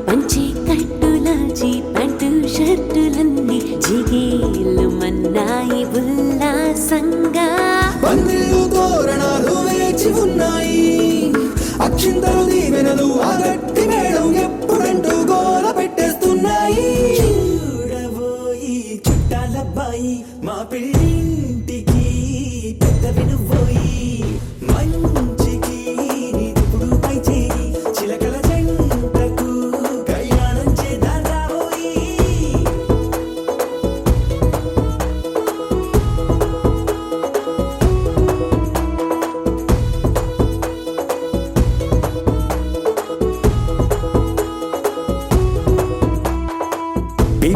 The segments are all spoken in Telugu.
పంచి కట్టులాచి ప్యాంటు షర్టులన్నీ జిగేలు మన్నాయి ఉల్లాసంగా పందిళ్ళు తోరణాలు వేచి ఉన్నాయి అక్షింతలు దీవెనలు ఆ గట్టి మేళం ఎప్పుడంటూ గోల పెట్టేస్తున్నాయి చూడబోయి చుట్టాలబ్బాయి మా పెళ్ళింటికి పెద్ద వినుబోయి మంచికి ఇప్పుడు పై చేయి చిలకల జంటకు కళ్యాణం చేద్దాం రాబోయి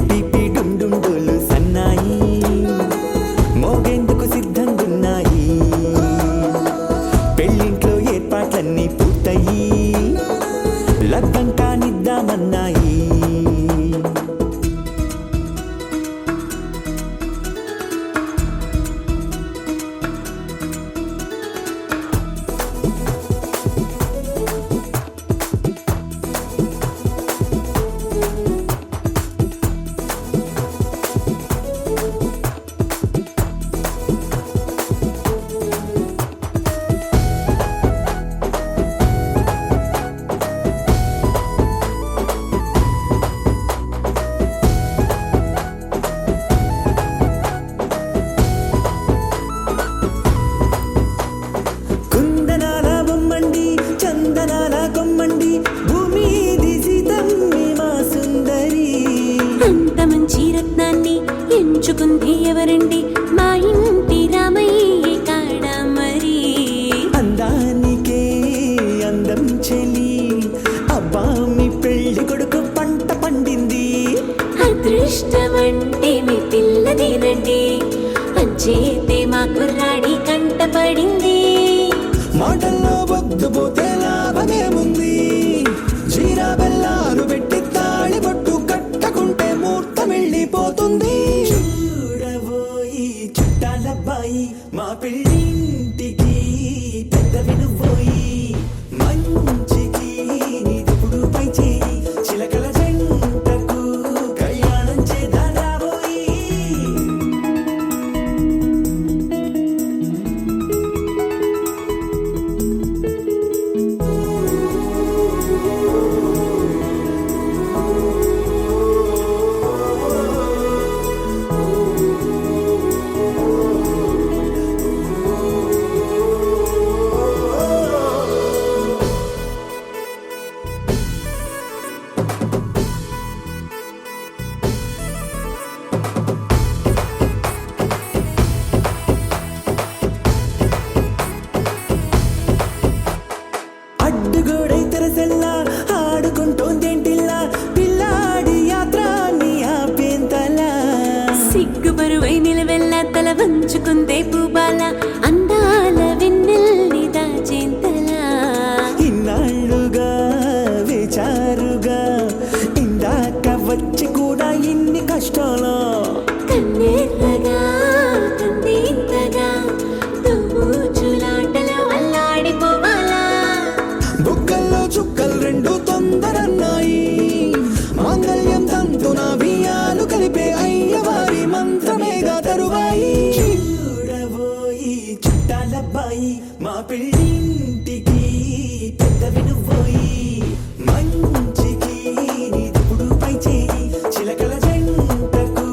పీపీ డుమ్ డుమ్ డోలు సన్నాయి మోగేందుకు సిద్ధంగున్నాయి పెళ్ళింట్లో ఏర్పాట్లన్నీ పూర్తయి లగ్గం కానిద్దామన్నాయి కుందనాల బొమ్మండి చందనాల కొమ్మండి భూమి దిశితమ్మి మా సుందరి అంత మంచి రత్నాన్ని ఎంచుకుంది ఎవరండి మా ఇంటి రామయ్య కాడ మరి అందానికే అందం చెలి అబ్బా మీ పెళ్లి కొడుకు పంట పండింది అదృష్టమంటే మీ పిల్లదేనండి పంచేతే మా కుర్రాడి కంట పడింది మాటల్లో బొద్దుపోతే లాభమేముంది జీరా బెల్లాలు పెట్టి తాళి పట్టు కట్టకుంటే ముహూర్తం వెళ్ళిపోతుంది చూడబోయి చుట్టాలబ్బాయి మా పెళ్ళింటికి పెద్ద వినుబోయి మంచికి ఇప్పుడు పై చేయి చిలకల జంటకు కళ్యాణం చేద్దాం రాబోయి అడ్డుగోడై తెరసెల్లా ఆడుకుంటోందేంటిల్లా పిల్లాడి యాత్ర నీ ఆపేంతలా సిగ్గుబరువై నిలవెల్ల తల వంచుకుందే పూబాల అందాల వెన్నెల్ని దాచేంతలా ఇన్నాళ్ళుగా వేచారుగా ఇందాక వచ్చి కూడా ఇన్ని కష్టాలా కన్నెర్రగా కందింతగా తూచులాటలో అల్లాడిపోవాలా బుగ్గల్లో చుక్కలు రెండు తొందరన్నాయి మాంగళ్యం తంతున బియ్యాలు కలిపే అయ్యవారి మంత్రమేగా తరువాయి చూడబోయి చుట్టాలబ్బాయి మా పెళ్ళింటికి పెద్ద వినుబోయి మంచికి ఇప్పుడు పై చేయి చిలకల జంటకు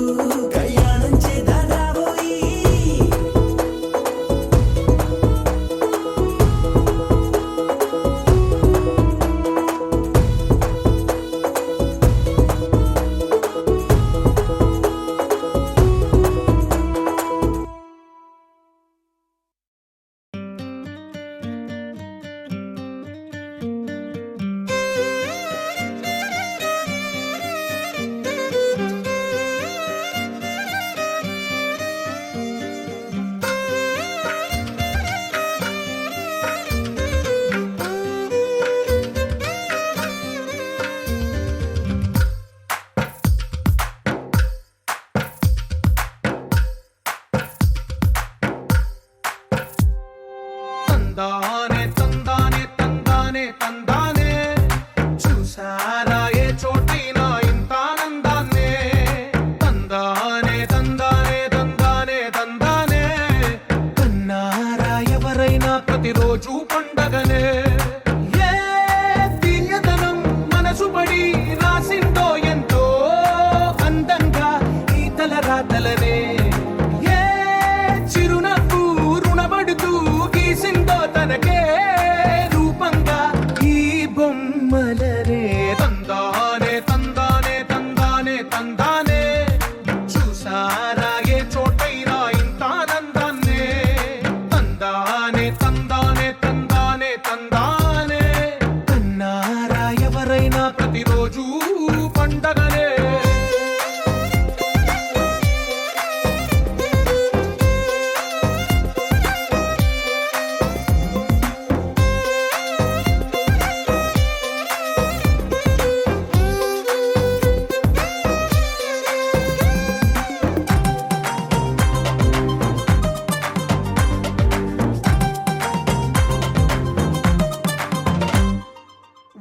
ప్రతిరోజు పండగనే.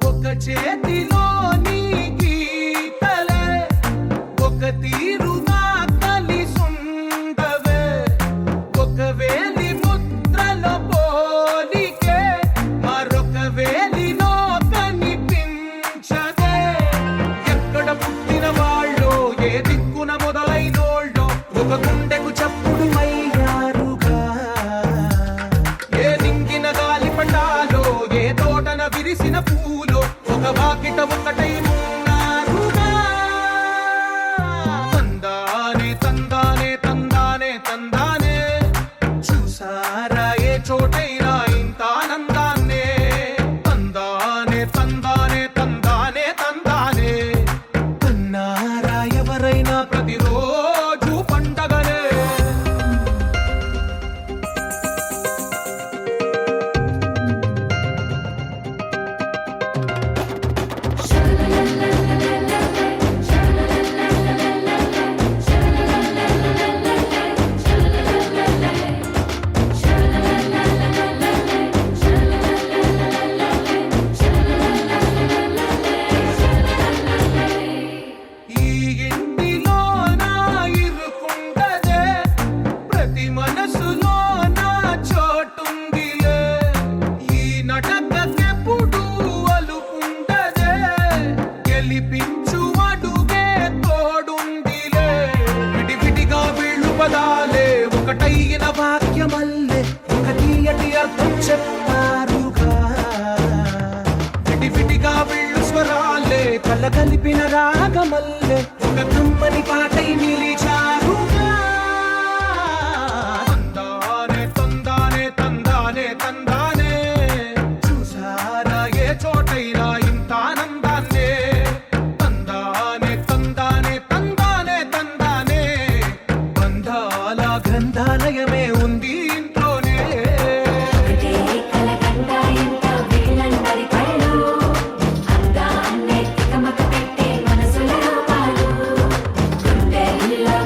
ఒక చేతిలో నీ గీతలే ఒక తీరుగా కలిసుండవే, ఒక వేలి ముద్రలో పోలికే మరొక వేలిలో కనిపించదే. ఎక్కడ పుట్టిన వాళ్ళో ఏ దిక్కున మొదలైనోళ్ళో ఒక గుండెకు చప్పుడు అయ్యారుగా. ఏ నింగిన గాలి పటాలో ఏ తోటన విరిసిన పూలో ఒక వాకిట ఒకటై ఉన్నారుగా. తందానే తందానే తందానే తందానే, చూసారా ఏ చోటైనా ఇంత ఆనందాన్నే. తందానే తందానే తందానే తందానే, కన్నారా ఎవరైనా ప్రతిరోజు పండగనే. ఈ ఇంటిలో నా ఇరుకుండదే, ప్రతి మనసులో నా చోటుందిలే. ఈ నటకెప్పుడు అలుపుండదే, గెలిపించు అడుగే తోడుందిలే. విడివిడిగా వీళ్ళు పదాలే ఒకటైన వాక్యమల్లే ఒక తీయటి అర్థం చెప్పారుగా. విడివిడిగా వీళ్ళు స్వరాలే కలగలిపిన రాగమల్లే ఒక కమ్మని పాటై నిలిచారుగా. తందానే తందానే తందానే తందానే, చూసారా ఏ చోటైనా ఇంత ఆనందాన్నే. తందానే తందానే తందానే తందానే, బంధాల గ్రంథాలయమే ఉంది ఇంట్లోనే. ఒకటే కలగంట ఎంత వీళ్ళందరి కళ్ళు, అందాన్నే తికమక పెట్టే మనసుల రూపాలు. గుండెల్లో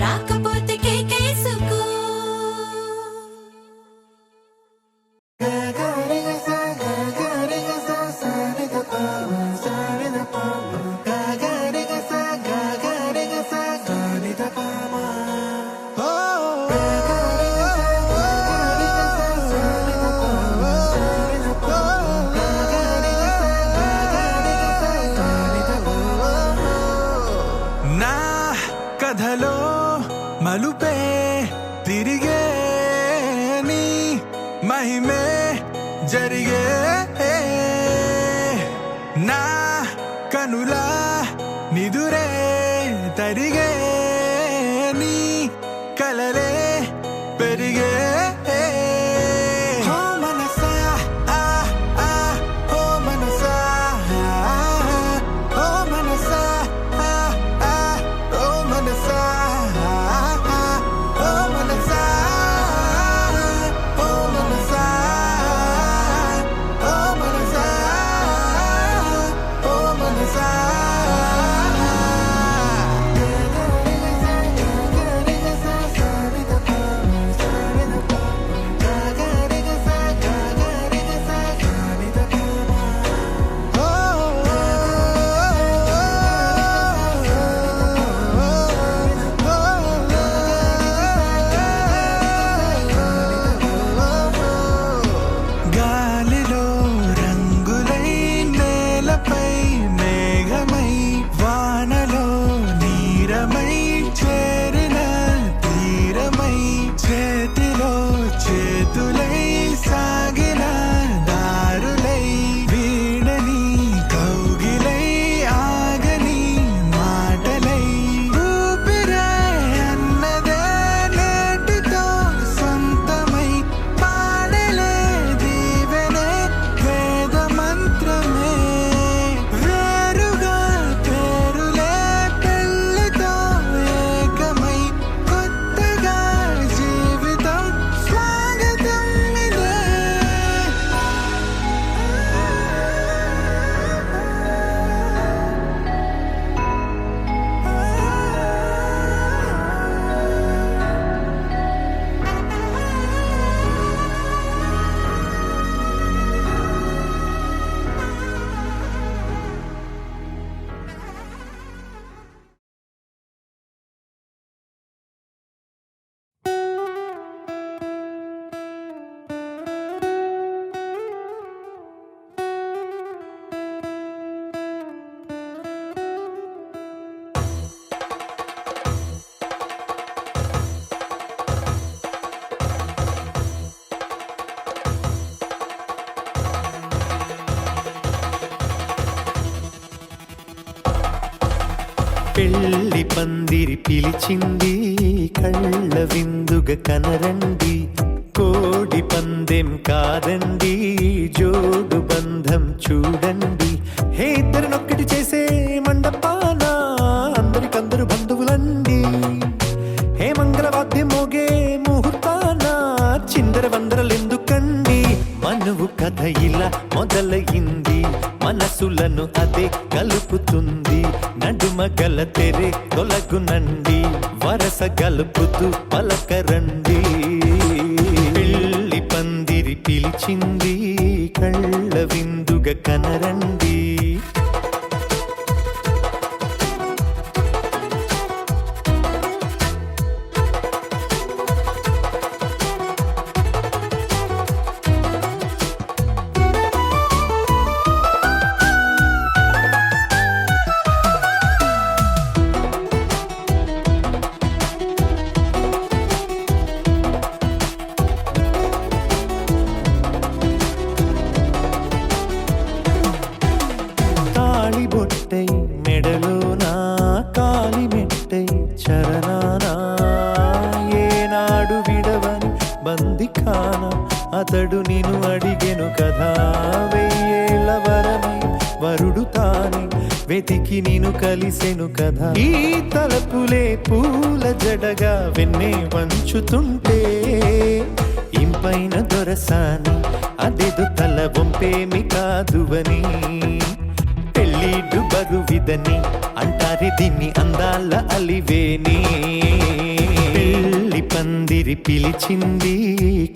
రాకపోతే కేకేసుకో. నా కథలో మలుపే తిరిగే నీ మహిమే జరిగే నా కనులా నిదురే తరిగే నీ కలలే పెరిగే ఓ మనసా ఆ ఆ ఓ మనసా ఓ మనసా ఆ ఆ ఓ మనసా ఓ మనసా ఓ మనసా ఓ మనసా ఓ మనసా గాలిలో రంగులై నేలపై మేఘమై వానలో నీరమై చేరిన తీరమై చేతిలో చేతులై సాగిన దారులై వీడని కౌగిలై ఆగని మాటలై ఊపిరే అన్నదే నేటితో సొంతమై పాడలే దీవెనే వేద మంత్రమే వేరుగా పేరులే పెళ్ళితో ఏకమై కొత్తగా జీవితం స్వాగతం ఇదే పెళ్లి పందిరి పిలిచింది కళ్ళ విందుగా కనరండి కోడి పందెం కాదండి జోడు బంధం చూడండి హే ఇద్దరినొక్కటి చేసే మండపాన అందరికందరు బంధువులండి హే మంగళవాద్యం మోగే ముహూర్తాన చిందర వందరలెందుకండి మనువు కథ ఇలా మొదలయింది మనసులను అదే కలుపుతుంది నడుమ గల తెరే తొలగునండి వరస గలుపుతూ పలకరండి పెళ్లి పందిరి పిలిచింది కళ్ళ విందుగా కనరండి బొట్టై మెడలోనా కాలి మెట్టై చరణానా ఏనాడు విడవని బందిఖాన అతడు నిన్ను అడిగెను కదా వెయ్యేళ్ళ వరమై వరుడు తానే వెతికి నిన్ను కలిసెను కదా ఈ తలపులే పూల జడగా వెన్నే వంచుతుంటే ఇంపైన దొరసాని అదేదో తల వంపేమి కాదువని పెళ్ళిడు బరువిదని అంట దీన్ని అందాల అలివేని పెళ్లి పందిరి పిలిచింది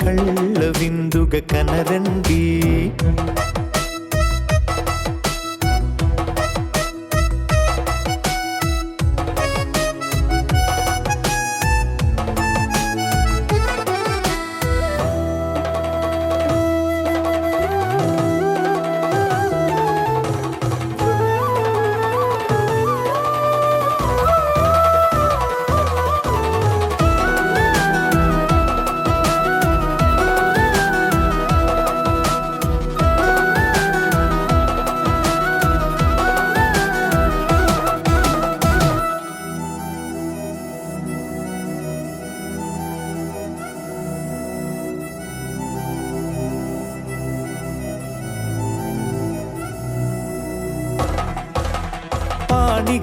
కళ్ళ విందుగా కనరండి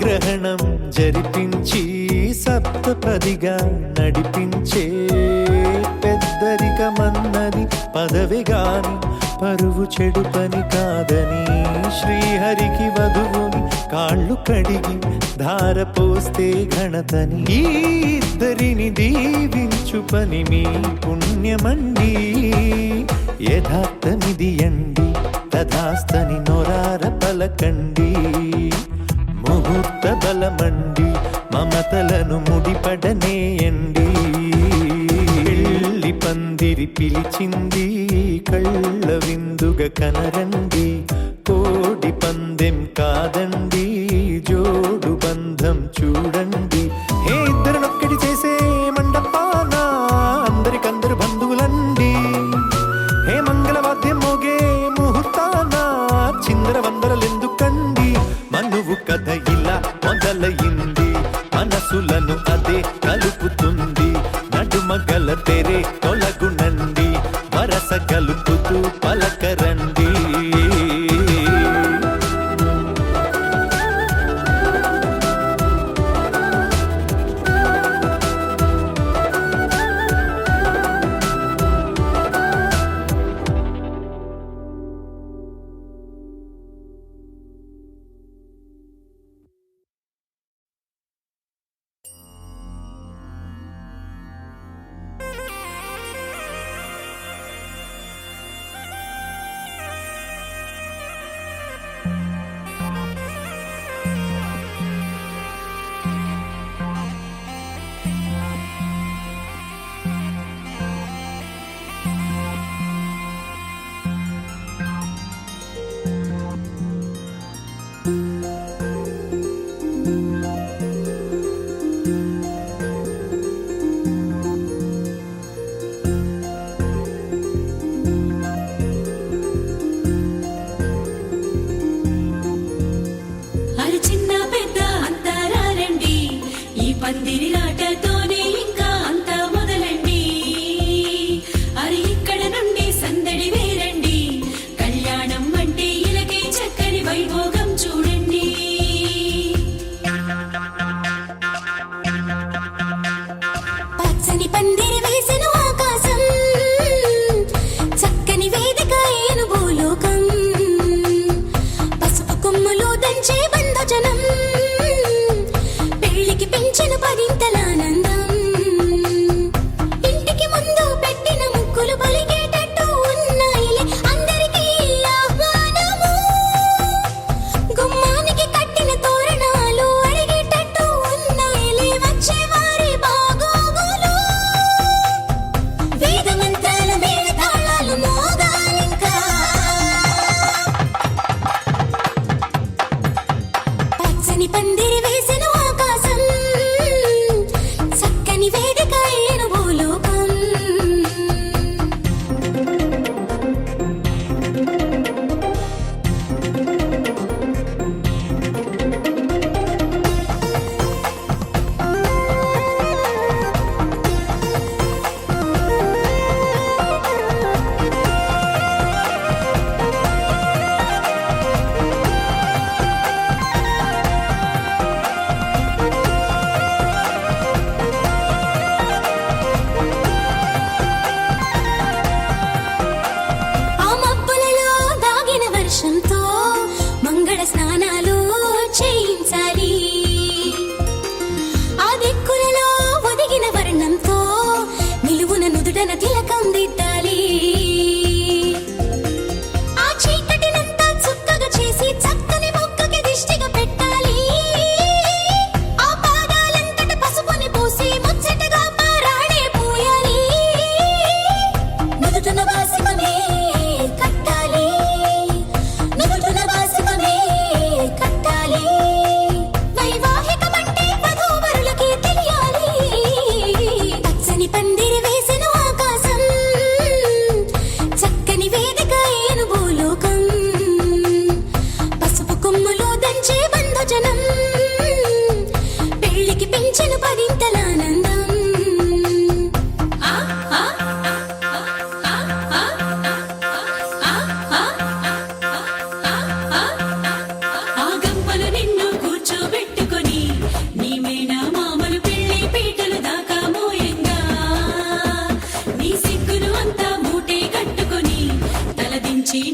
గ్రహణం జరిపించి సప్తపదిగా నడిపించే పెద్దరికమన్నది పదవి గాని పరువు చెడు పని కాదని శ్రీహరికి వధువుని కాళ్ళు కడిగి ధార పోస్తే ఘనతని ఈ ఇద్దరిని దీవించు పని మీ పుణ్యమండి యథార్థమిది అండి తథాస్తని నొరార పలకండి ముహూర్త బలమండి మమతలను ముడిపడనేయండి పెళ్లి పందిరి పిలిచింది కళ్ళ విందుగా కనరండి కోడి పందెం కాదండి జోడు బంధం చూడండి హే ఇద్దరినొక్కటి చేసే మండపాన అందరికందరు బంధువులండి హే మంగళవాద్యం మోగే ముహూర్తాన చిందర వందరలెందుకండి మనువు కథ ఇలా మొదలయింది మనసులను అదే కలుపుతుంది నడుమగల తెరే తొలగునండి వరస కలుపుతూ పలకరండి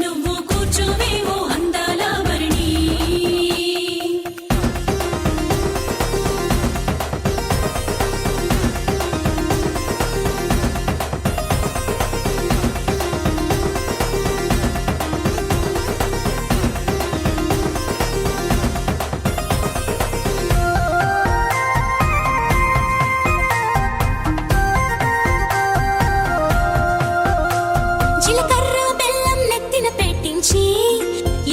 నువ్వు కూర్చోవేవో అందాల వరణి జీలకర్ర బెల్లం నెత్తిన పెట్టించి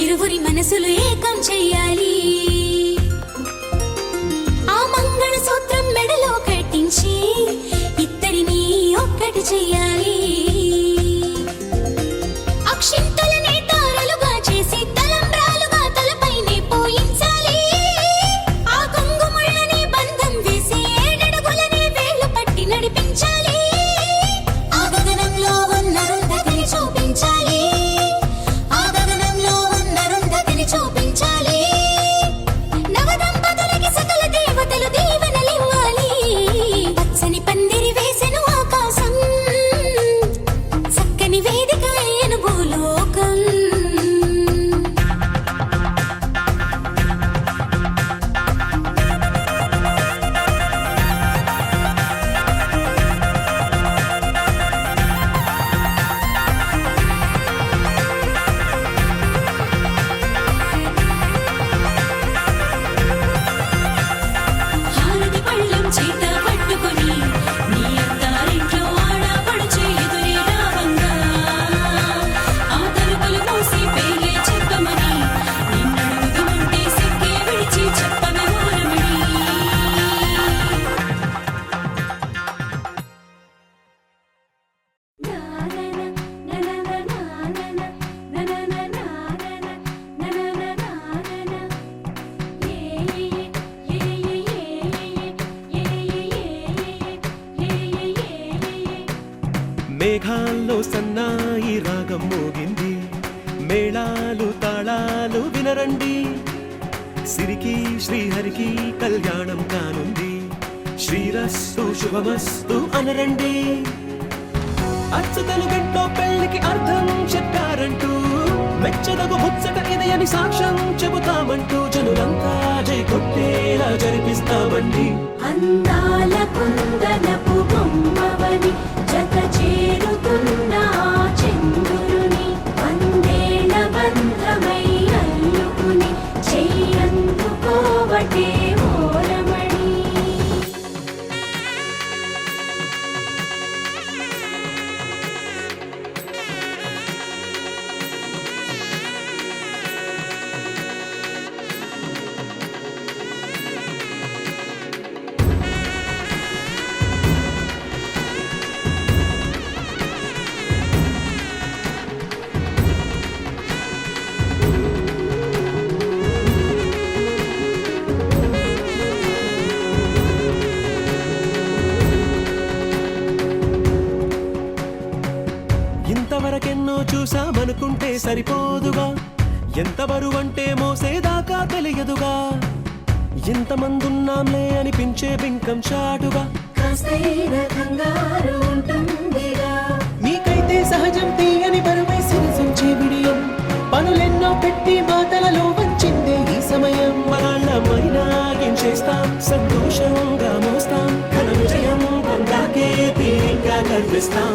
ఇరువురి మనసులు ఏకం చెయ్యాలి ఆ మంగళ సూత్రం మెడలో కట్టించి ఇద్దరిని ఒక్కటి చెయ్యాలి అక్షింతలనే తారలుగా చేసి తలంబ్రాలుగా తలపైనే పోయించాలి ఆ కొంగుముళ్ళని బంధం వేసి ఏడడుగులనే వేళ్ళు పట్టి నడిపించాలి ఆ గగనంలో ఉన్న రుంధతిని చూపించాలి ఆ గగనంలో ఉన్న రుంధతిని చూపించాలి నవదంపతులకి సకల దేవతలు దీవెనలివ్వాలి పచ్చని పందిరి వేసెను ఆకాశం చక్కని వేదిక అయ్యను భూలోకం హారతి పళ్ళెం చేత పట్టుకొని నీ అత్తారింట్లో ఆడపడుచు ఎదురే రావంగా ఆ తలుపులు మూసి పేర్లే చెప్పమని నిన్నడుగుతుంటే సిక్కే విడిచి చెప్పవే ఓరమణి మేఘాల్లో సన్నాయి రాగం మోగింది మేళాలు తాళాలు వినరండి సిరికి శ్రీహరికి కళ్యాణం కానుంది శ్రీరస్తు శుభమస్తు అనరండి అచ్చతలు గంటో పెళ్లికి అర్థం చెప్పారంటూ మెచ్చదగు ముచ్చట ఇది అని సాక్ష్యం చెబుతామంటూ జనులంతా జై కొట్టేలా జరిపిస్తామండి అందాల కుందనపు బొమ్మవని జత చేరుతున్న ఆ చంద్రుని వందేళ్ల బంధమై అల్లుకుని చెయ్యందుకోవటే ఓరమణి ఇంతవరకెన్నో చూసామనుకుంటే సరిపోదుగా ఎంత బరువంటే మోసేదాకా తెలియదుగా ఇంతమందున్నాంలే అనిపించే బింకం చాటుగా కాస్తైన కంగారు ఉంటుందిగా మీకైతే సహజం తీయని బరువై సిరిసొంచే బిడియం పనులెన్నో పెట్టి మాటలలో వంచిందే ఈ సమయం మనాళ్ళమైనా ఏం చేస్తాం సంతోషంగా మోస్తాం ఘన విజయం పొందాకే తీరిగ్గా కనిపిస్తాం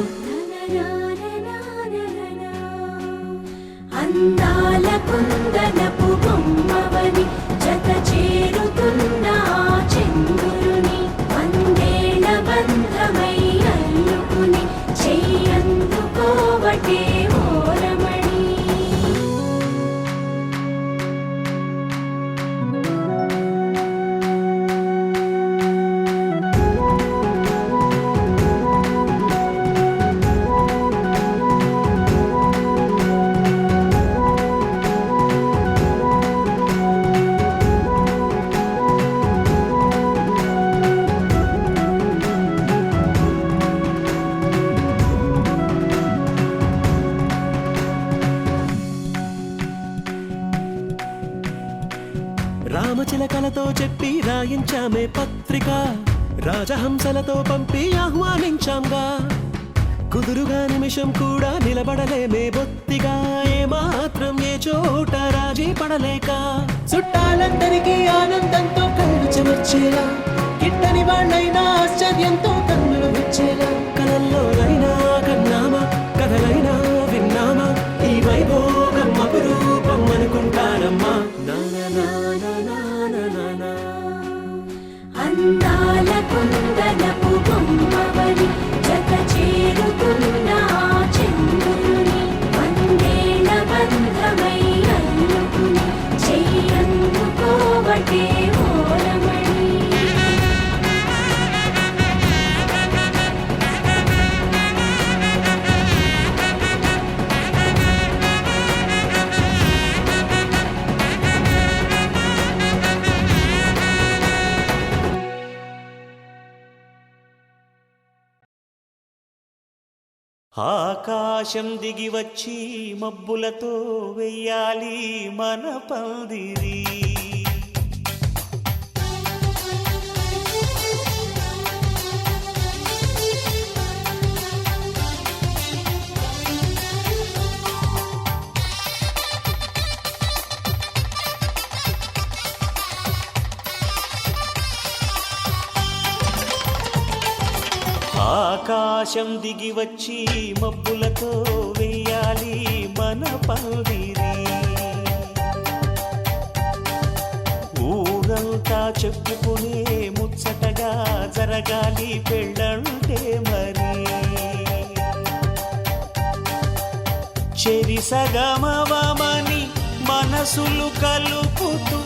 అందాల కుందనపు బొమ్మవని జత చేరుతున్న ఆ చంద్రుని వందేళ్ల బంధమై అల్లుకుని చెయ్యందుకోవటే ఓరమణి రామచిలకలతో చెప్పి రాయించామే పత్రిక రాజహంసలతో పంపి ఆహ్వానించాంగా కుదురుగా నిమిషం కూడా నిలబడలేమే బొత్తిగా ఏమాత్రం ఏ చోట రాజీ పడలేక చుట్టాలందరికీ ఆనందంతో కళ్ళు చెమర్చేలా గిట్టని వాళ్ళైనా ఆశ్చర్యంతో కన్నులు విచ్చేలా కలల్లోనైనా కన్నామా కథలైనా విన్నామా ఈ వైభోగం అపురూపం అనుకుంటానమ్మా అందాల కుందనపు బొమ్మవని జత చేరుకున్న ఆ చంద్రుని వందేళ్ల బంధమై అల్లుకుని చెయ్యందుకోవటే ఓరమణి ఆకాశం దిగి వచ్చి మబ్బులతో వెయ్యాలి మన పందిరి ఆకాశం దిగి వచ్చి మబ్బులతో వెయ్యాలి మన పందిరి ఊరంతా చెప్పుకునే ముచ్చటగా జరగాలి పెళ్ళంటే మరి చెరిసగమవమని మనసులు కలుపుతూ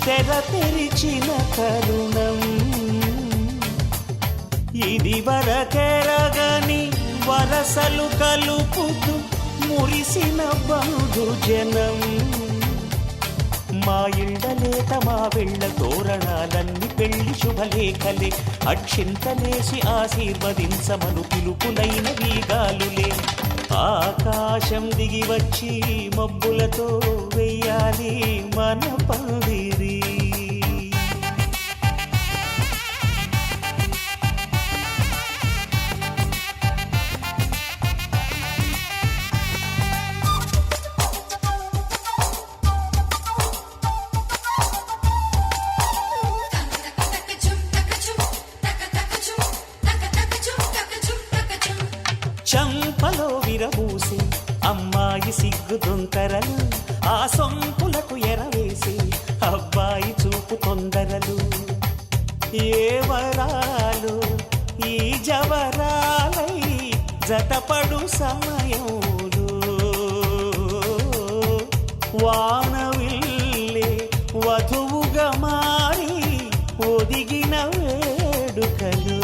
తెర తెరిచిన తరుణం ఇది వరకెరగని వరసలు కలుపుతూ మురిసిన బంధుజనం మా ఇళ్ళలేత మా వెళ్ళ తోరణాలన్నీ పెళ్లి శుభలేఖలే అక్షింతలేసి ఆశీర్వదించమను పిలుపులైన వీగాలులే ఆకాశం దిగి వచ్చి మబ్బులతో వెయ్యాలి మన పందిరి చంపలో విరబూసి అమ్మాయి సిగ్గు దొంతరలు ఆ సొంపులకు ఎరవేసి అబ్బాయి చూపు తొందరలు ఏ వరాలు ఈ జవరాలై జతపడు సమయంలో వానవిల్లే వధువుగా మారి ఒదిగిన వేడుకలు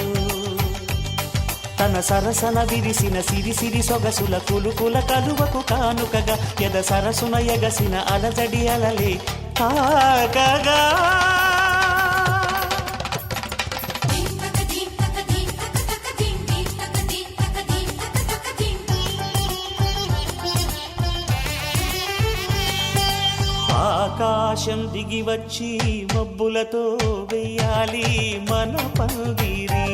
తన సరసన విరిసిన సిరిసిరి సొగసుల కులుకుల కలువకు కానుకగా ఎద సరసున ఎగసిన అలజడి అలలే కాకగా ఆకాశం దిగి వచ్చి మబ్బులతో వెయ్యాలి మన పందిరి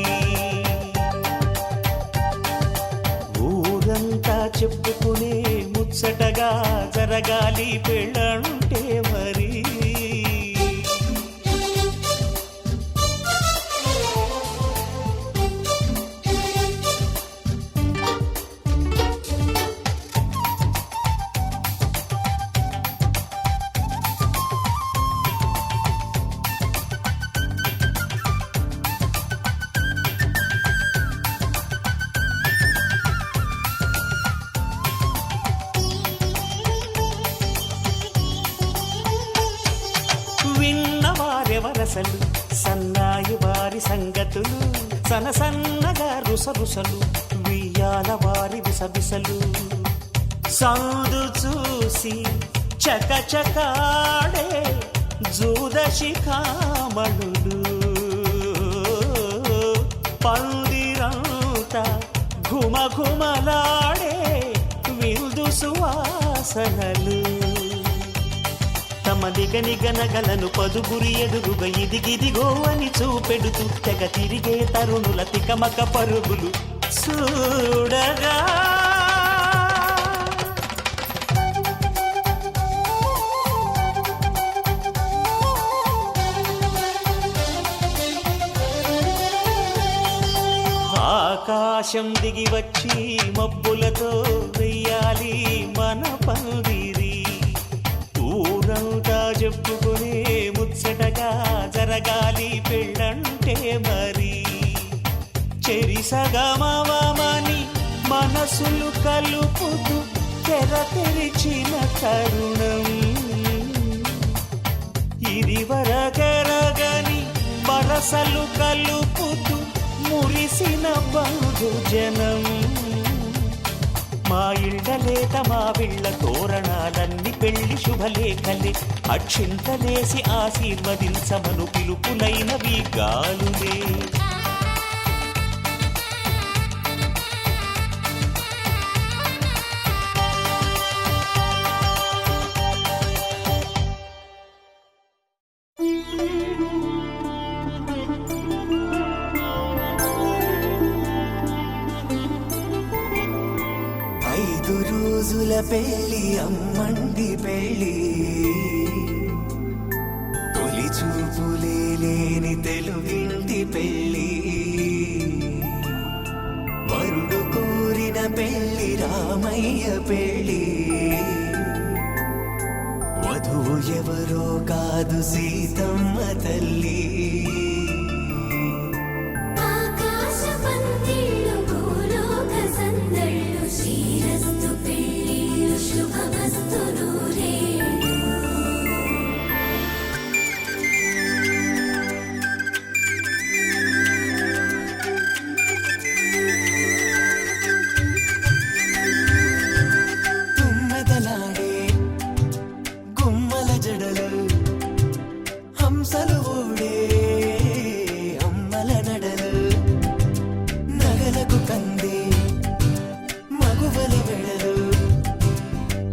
ఊరంతా చెప్పుకునే ముచ్చటగా జరగాలి పెళ్ళంటే మరి విన్నవారెవరసలు సన్నాయి వారి సంగతులు సనసన్నగా రుసరుసలు వియ్యాల వారి విసవిసలు సౌదు చూసి చకచకాడే జూదశిఖామణులు పందిరంతా ఘుమఘుమలాడే విందు సువాసనలు తమ నిగనిగనగలను పదుగురి ఎదురుగా ఇదిగిదిగో అని చూపెడుతూ తెగ తిరిగే తరుణుల తికమక పరుగులు చూడగా ఆకాశం దిగి వచ్చి మబ్బులతో వెయ్యాలి మన పందిరి ఊరంతా చెప్పుకునే ముచ్చటగా జరగాలి పెళ్ళంటే మరి చెరిసగమవమని మనసులు కలుపుతూ తెర తెరిచిన తరుణం ఇది వరకెరగని వరసలు కలుపుతూ మురిసిన బంధుజనం మా ఇళ్ళలేత మా విళ్ళ తోరణాలన్నీ పెళ్లి శుభలేఖలే అక్షింతలేసి ఆశీర్వదించమను పిలుపులైనవి గాలులే రోజుల పెళ్ళి అమ్మండి పెళ్ళి తొలి చూపులే లేని తెలుగింటి పెళ్ళి వరుడు కోరిన పెళ్ళి రామయ్య పెళ్ళి వధువు ఎవరో కాదు సీతమ్మ తల్లి ఆకాశ పందిళ్ళు భూలోక సందళ్ళు శ్రీరస్తు పెళ్ళిళ్ళు శుభమస్తు నూరేళ్ళు తుమ్మెదలాడే గుమ్మల జడలు హంసలు ఊడే అమ్మల నడలు నగలకు కంది మగువల వెడలు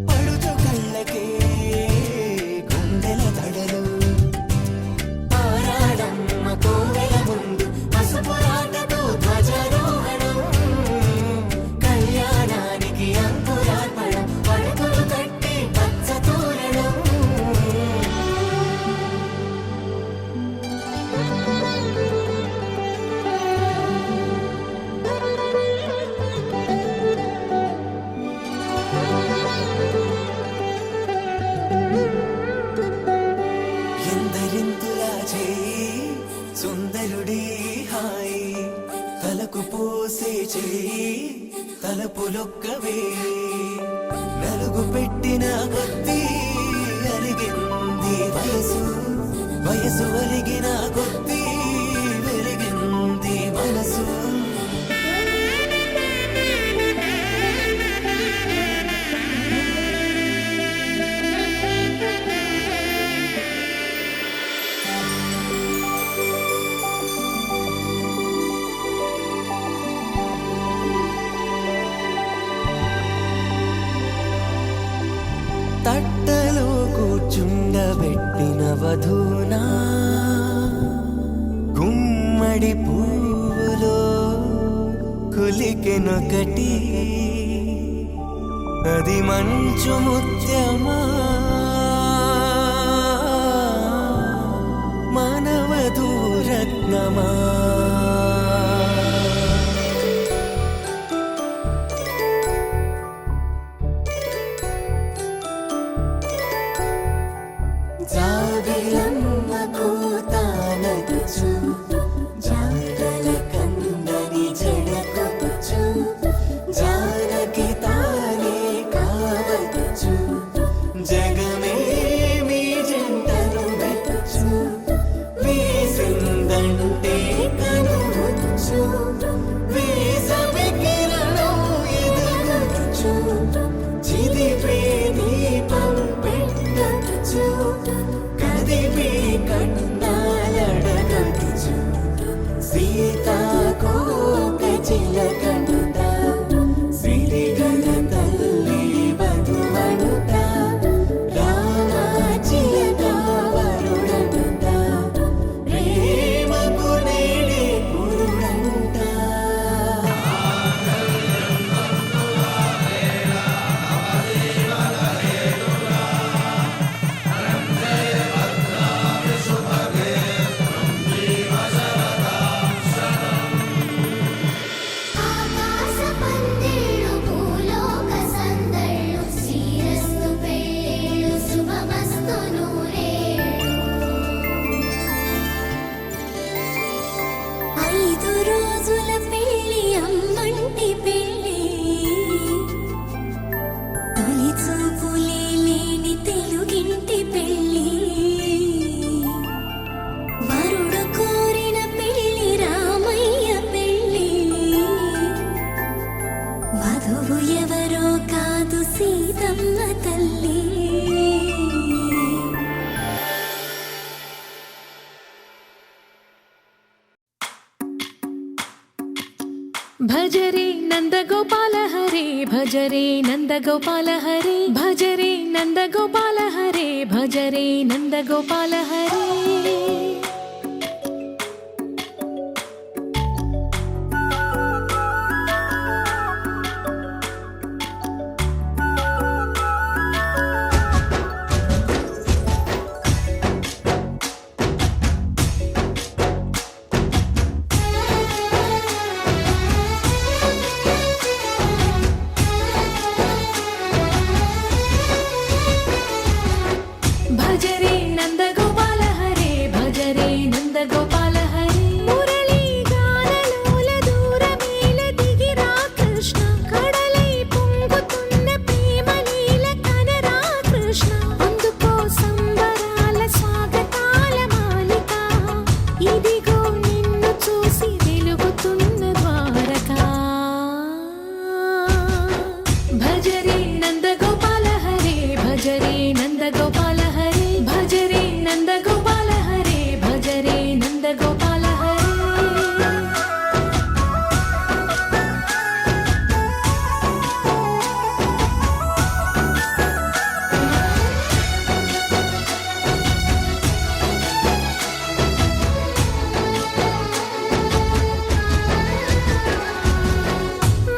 పడుచు కళ్ళకే గుండెల తడలు ఆరాడమ్మ కోవెల ముందు పసుపు రాటతో ధ్వజారోహణం కళ్యాణానికి అంకురార్పణం పడకలు కట్టి పచ్చ తోరణం ఎందరింతులా చేయి సుందరుడి హాయి తలకు పోసే చేయి తలపులొక్కవే నలుగు పెట్టిన కొద్దీ అలిగింది వయసు వయసు అలిగిన కొద్దీ వెలిగింది మనసు తట్టలో కూర్చుండబెట్టిన వధూనా గుమ్మడి పువ్వులో కులికెనొకటి అది మంచు ముత్యమా మానవధూరత్నమా జాబిలమ్మ కూతానదుచు జాడల కందని జడకొచ్చు జానకి తానే కావదుచు జగమే మీ జంటను వెతుచు వీసిందంటే కనువచ్చు వీసవి కిరణం ఎదుగుచు చిదిపే దీపం పెట్టచ్చు కదిపి భజరే నందగోపాల హరే భజరే నందగోపాల హరే భజరే నందగోపాల హరే భజరే నందగోపాల హరే భజరే నందగోపాల హరే భజరే నందగోపాల హరే మురళీ గానలోల దూరమేల దిగిరా కృష్ణ కడలై పొంగుతున్న ప్రేమలీల కనరా కృష్ణ అందుకో సంబరాల స్వాగతాల మాలిక ఇదిగో నిన్ను చూసి వెలుగుతున్న ద్వారకా భజరే నందగోపాల హరే భజరే నందగోపాల హరే భజరే నందగోపాల హరే భజరే నందగోపాల హరే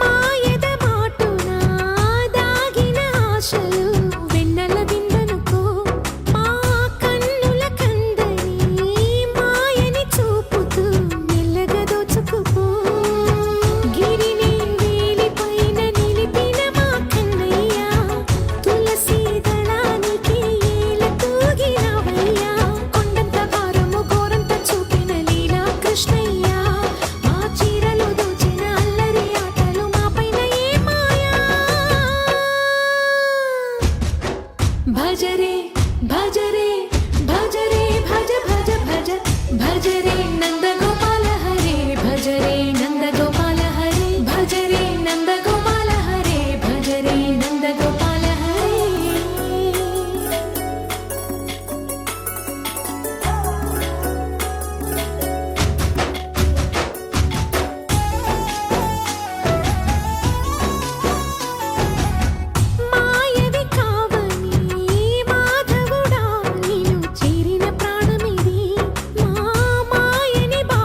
మాయద మాటున దాగిన ఆశలు వెన్నెల విందనుకో మా కన్నుల కందని మాయని చూపుతూ మెల్లగా దోచుకుపో గిరిని వేలిపైన నిలిపిన మా కన్నయ్య తులసి దళానికి ఏల తూగినవయ్యా కొండంత భారము గోరంత చూపిన లీలా కృష్ణయ్య మా చీరలు దోచిన అల్లరి ఆటలు మా పైన ఏ మాయా భజరే భజరే భజరే భజ భజ భజ భజరే నందగోపాల హరే భజరే నందగోపాల హరే భజరే నందగోపాల హరే భజరే నందగోపాల హరే మాయవి కావని మాధవుడా నిన్ను చేరిన ప్రాణమిది మా మాయని బా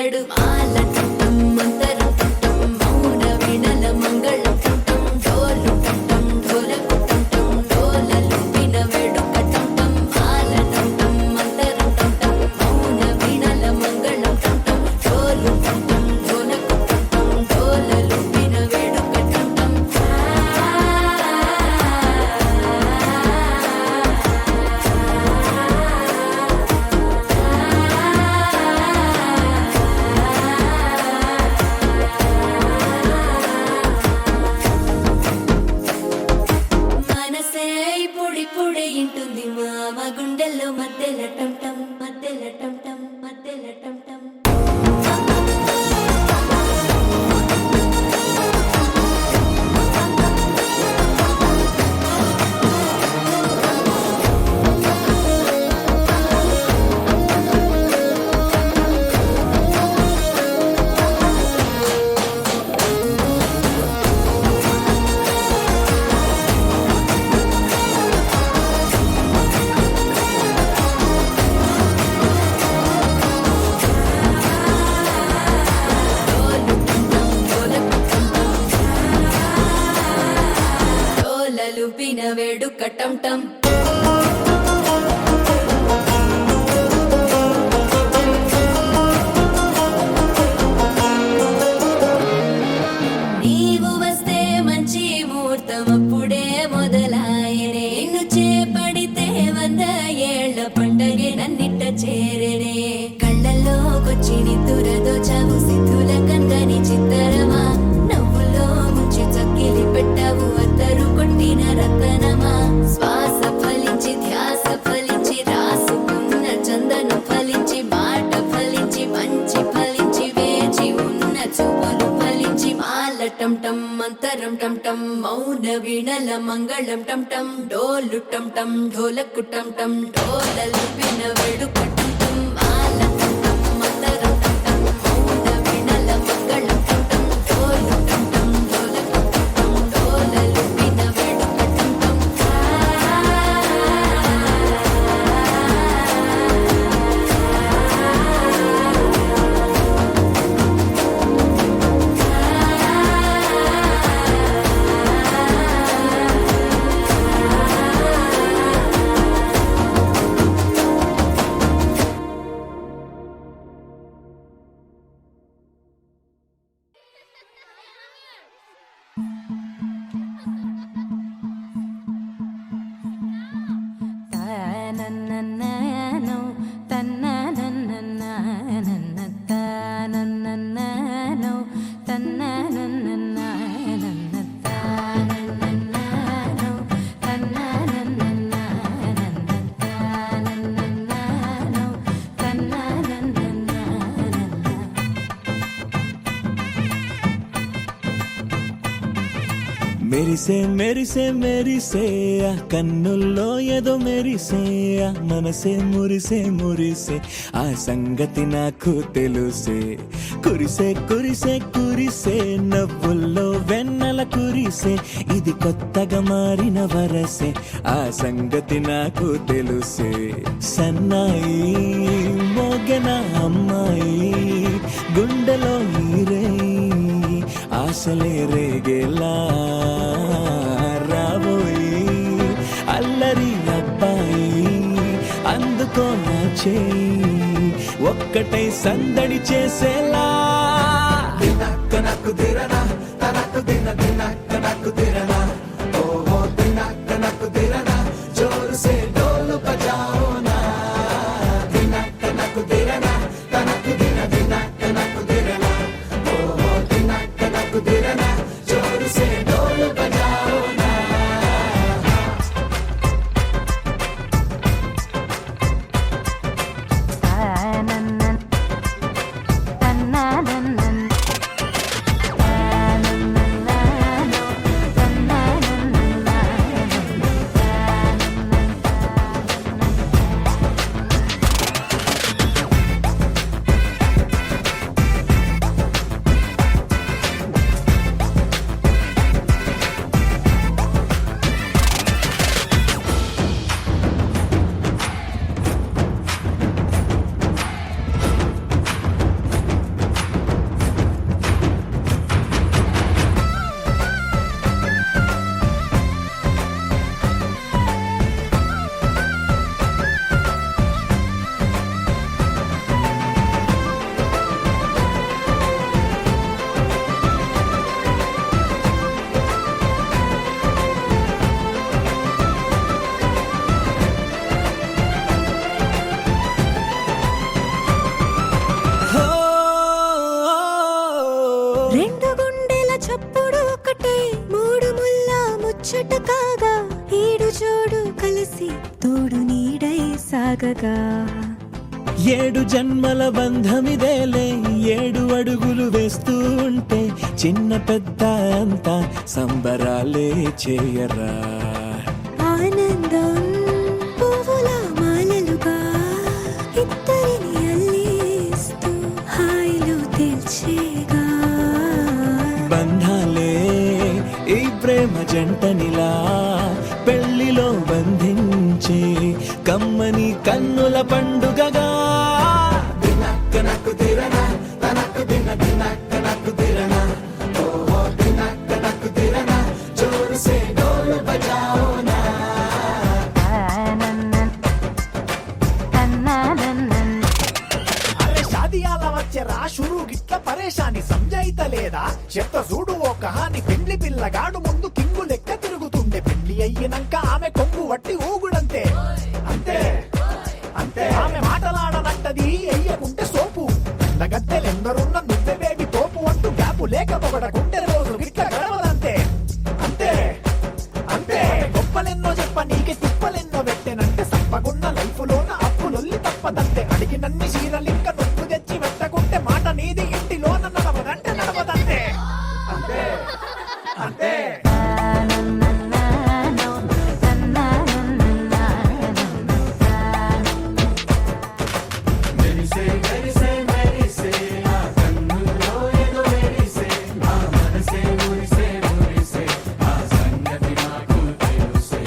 వేడుకడు మాల టం మంతరం టం మౌన వీణల మంగళం టం డోలు టం ఢోలకు టం డోలలు విన వేడుక టం మాల టం మంతరం టం మౌన వీణల మంగళం టం డోలు టం ఢోలకు టం డోలలు విన వేడుక టం మనసే పొడి పొడి ఇంటుంది మామ గుండెల్లో మధ్యల టం టం మధ్యల టం టం మధ్యల టం టం డోలలు విన వేడుక టం టం నీవు వస్తే మంచి ముహూర్తం అప్పుడే మొదలాయనే నిన్ను చేపడితే 100 ఏళ్ల పండగే నన్నిట్ట చేరనే కళ్ళల్లోకొచ్చి నిద్దురదోచావు సిద్ధుల కందని చిత్తరమా నవ్వులో ముంచి చక్కిలి పెట్టావు అద్దరు కొట్టిన రతనమా శ్వాస ఫలించి ధ్యాస ఫలించి రాసుకున్న చందనం ఫలించి మాట ఫలించి మంచి ఫలించి వేచి ఉన్న చూపులు ఫలించి మాల టం టం మంతరం టం టం మౌన వీణల మంగళం టం టం డోలు టం టం ఢోలకు టం టం డోలలు విన వేడుక టం టం మాల టం టం మంతరం టం టం మౌన వీణల మంగళం టం టం డోలు టం టం ఢోలకు టం టం డోలలు విన వేడుక టం టం మెరిసే మెరిసే మెరిసే ఆ కన్నుల్లో ఏదో మెరిసే ఆ మనసే మురిసే మురిసే ఆ సంగతి నాకు తెలుసే కురిసే కురిసే కురిసే నవ్వుల్లో వెన్నెల కురిసే ఇది కొత్తగా మారిన వరసే ఆ సంగతి నాకు తెలుసే సన్నాయి మోగెన అమ్మాయి గుండెలో ఈరే ఆశలే రేగేలా రాబోయి అల్లరి అబ్బాయి అందుకో నా చేయి ఒక్కటై సందడి చేసేలా నాకు దిరనా తనకు దిన నాకు దిరనా ఓహో నాకు దిరనా జోరు సే డోలు బజాओ నా నాకు దిరనా తనకు దిన నాకు దిరనా ఓహో నాకు దిరనా జోరు సే డోలు బజాओ నా తన్న జత కాగా ఈడు జోడు కలిసి తోడు నీడై సాగగా 7 జన్మల బంధమిదేలే 7 అడుగులు వేస్తూ ఉంటే చిన్న పెద్ద అంతా సంబరాలే చేయరా ఆనందం పువ్వుల మాలలుగా ఇద్దరిని అల్లిస్తూ హాయిలో తేల్చేగా బంధాలే ఈ ప్రేమ జంటనిలా పెళ్లిలో బంధించే కమ్మని కన్నుల పండుగగా దినక్కు దిరన తనకు దినక్కు దిరన ఓ దినక్కు దిరన జోరు సే డోలు బజాओ నా అరే షాదియాల వచ్చెరా షురు గిట్ల పరేషాని సంజాయితలేదా చెత్త చూడు ఓ కహాని పెండ్లి పిల్లగాడు ముందు కింగు లెక్క తిరుగుతుండే పెండ్లి అయ్యినంక ఆమె కొంగు వట్టి ఊగుడంతే అంతే అంతే ఆమె మాటలాడనంటది ఎయ్యకుంటే సోపు నగత్తెలెందరున్న నువ్వే బేబీ తోపు అంటూ గ్యాపు లేక పొగడకుంటే రోజు గిట్ల గడవదంతే అంతే అంతే గొప్పలెన్నో చెప్ప నీకే తిప్పలెన్నో పెట్టెనంటే తప్పకున్న లైఫ్ లోన అప్పులొల్లి తప్పదంతే అడిగినన్ని చీరలింక నువ్వు తెచ్చి పెట్టకుంటే మాట నీది ఇంటిలోన నడవదంటే నడవదంతే అంతే అంతే మెరిసే మెరిసే మెరిసే ఆ కన్నుల్లో ఏదో మెరిసే ఆ మనసే మురిసే మురిసే ఆ సంగతి నాకు తెలుసే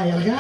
ఎలాగా